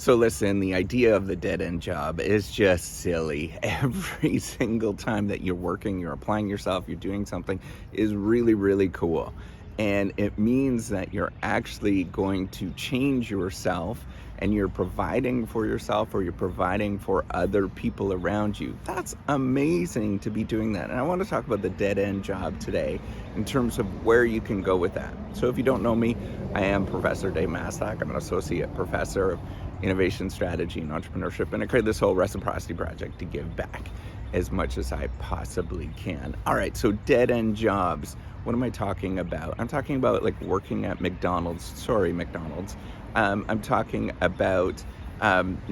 So listen, the idea of the dead end job is just silly. Every single time that you're working, you're applying yourself, you're doing something is really, really cool. And it means that you're actually going to change yourself and you're providing for yourself or you're providing for other people around you. That's amazing to be doing that. And I want to talk about the dead end job today in terms of where you can go with that. So if you don't know me, I am Professor Dave Mastak. I'm an associate professor of innovation strategy and entrepreneurship, and I created this whole reciprocity project to give back as much as I possibly can. All right, so dead end jobs. What am I talking about? I'm talking about like working at McDonald's. Sorry, McDonald's. I'm talking about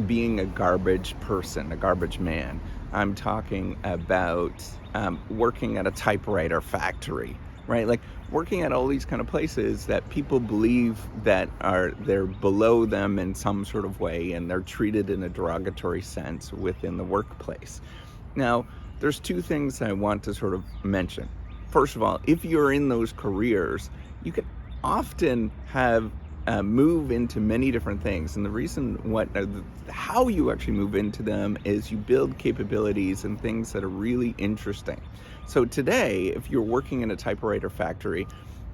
being a garbage person, a garbage man. I'm talking about working at a typewriter factory, right? Like working at all these kind of places that people believe that they're below them in some sort of way, and they're treated in a derogatory sense within the workplace. Now, there's two things I want to sort of mention. First of all, if you're in those careers, you can often have move into many different things, and the reason how you actually move into them is you build capabilities and things that are really interesting. So today, if you're working in a typewriter factory,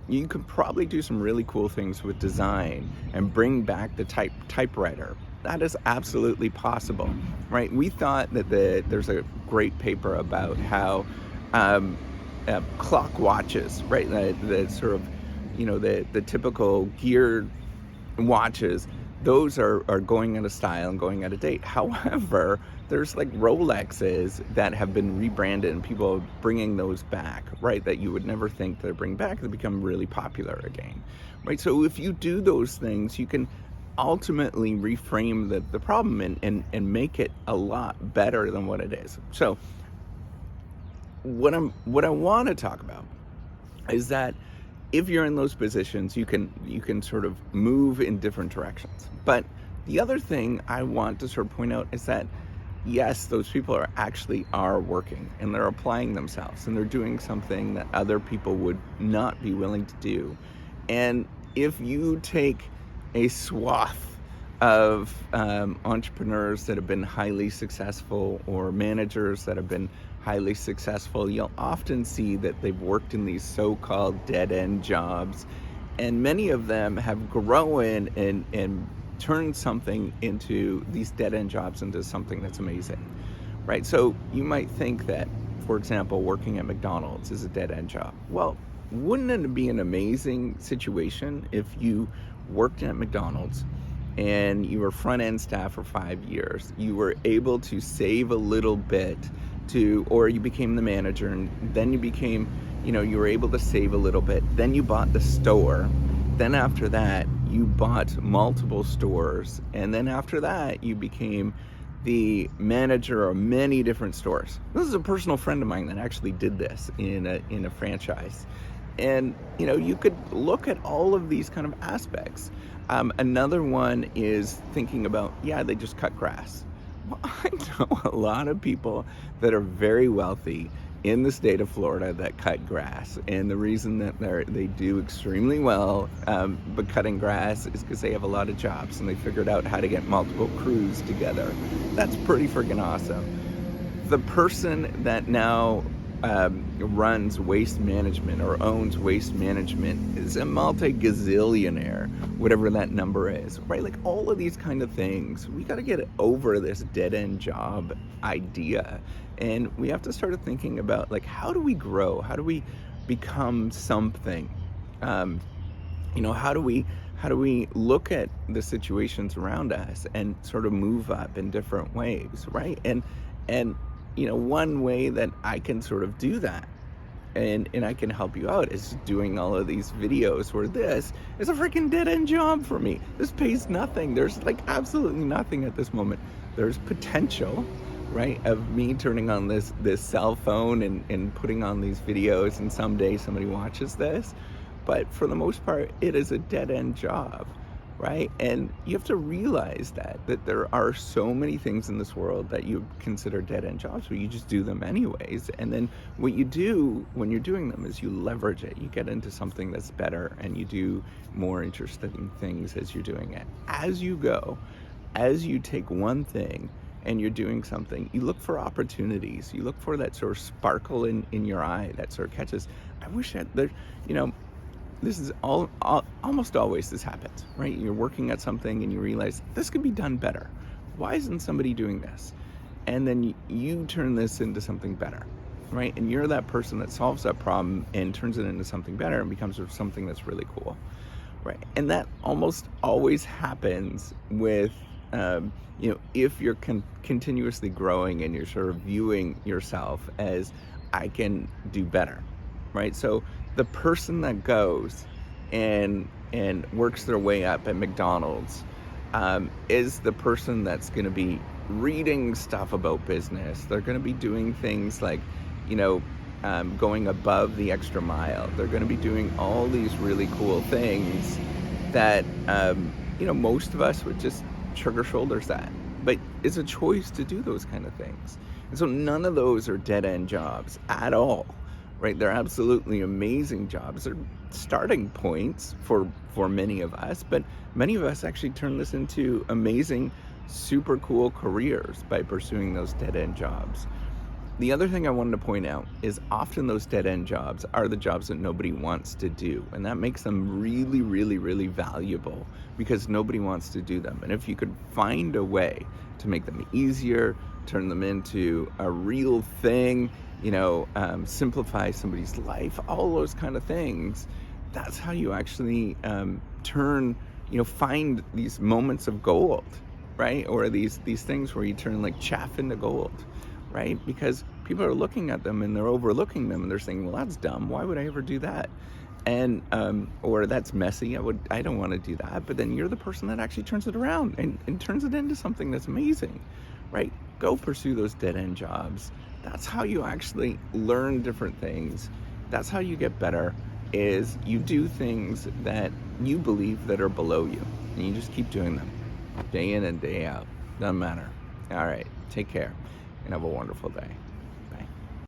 you could probably do some really cool things with design and bring back the typewriter. That is absolutely possible, right? We thought that there's a great paper about how clock watches, right? The sort of, the typical geared watches, those are going out of style and going out of date. However, there's like Rolexes that have been rebranded and people are bringing those back, right? That you would never think they'd bring back. They become really popular again, right? So if you do those things, you can ultimately reframe the problem and make it a lot better than what it is. So what I want to talk about is that if you're in those positions, you can sort of move in different directions. But the other thing I want to sort of point out is that yes, those people are working and they're applying themselves and they're doing something that other people would not be willing to do. And if you take a swath of entrepreneurs that have been highly successful or managers that have been highly successful, you'll often see that they've worked in these so-called dead-end jobs, and many of them have grown and turned something into these dead-end jobs into something that's amazing, right? So you might think that, for example, working at McDonald's is a dead-end job. Well, wouldn't it be an amazing situation if you worked at McDonald's and you were front-end staff for 5 years, you were able to save a little bit or you became the manager, and then you became, you were able to save a little bit, then you bought the store, then after that you bought multiple stores, and then after that you became the manager of many different stores. This is a personal friend of mine that actually did this in a franchise. And you could look at all of these kind of aspects. Another one is thinking about, they just cut grass. Well, I know a lot of people that are very wealthy in the state of Florida that cut grass, and the reason that they do extremely well but cutting grass is because they have a lot of jobs and they figured out how to get multiple crews together. That's pretty freaking awesome. The person that now runs waste management or owns waste management is a multi-gazillionaire, whatever that number is, right? Like all of these kind of things, we got to get over this dead-end job idea, and we have to start thinking about, like, how do we grow? How do we become something? How do we look at the situations around us and sort of move up in different ways, right? And one way that I can sort of do that and I can help you out is doing all of these videos where this is a freaking dead-end job for me. This pays nothing. There's like absolutely nothing at this moment. There's potential, right, of me turning on this cell phone and putting on these videos, and someday somebody watches this. But for the most part, it is a dead-end job, right? And you have to realize that there are so many things in this world that you consider dead-end jobs, but you just do them anyways. And then what you do when you're doing them is you leverage it. You get into something that's better, and you do more interesting things as you're doing it. As you go, as you take one thing and you're doing something, you look for opportunities. You look for that sort of sparkle in your eye that sort of catches. I wish I, there, you know, this is almost always this happens, right? You're working at something and you realize this could be done better. Why isn't somebody doing this? And then you turn this into something better, right? And you're that person that solves that problem and turns it into something better and becomes something that's really cool, right? And that almost always happens with, if you're continuously growing and you're sort of viewing yourself as, I can do better, right? So the person that goes and works their way up at McDonald's is the person that's going to be reading stuff about business. They're going to be doing things like, going above the extra mile. They're going to be doing all these really cool things that, most of us would just shrug our shoulders at. But it's a choice to do those kind of things. And so none of those are dead-end jobs at all, right? They're absolutely amazing jobs. They're starting points for many of us, but many of us actually turn this into amazing, super cool careers by pursuing those dead-end jobs. The other thing I wanted to point out is often those dead-end jobs are the jobs that nobody wants to do, and that makes them really, really, really valuable because nobody wants to do them. And if you could find a way to make them easier, turn them into a real thing, simplify somebody's life, all those kind of things, that's how you actually find these moments of gold, right? Or these things where you turn like chaff into gold, right? Because people are looking at them and they're overlooking them and they're saying, well, that's dumb. Why would I ever do that? And or that's messy. I don't want to do that. But then you're the person that actually turns it around and turns it into something that's amazing, right? Go pursue those dead-end jobs. That's how you actually learn different things. That's how you get better, is you do things that you believe that are below you. And you just keep doing them day in and day out. Doesn't matter. All right. Take care and have a wonderful day.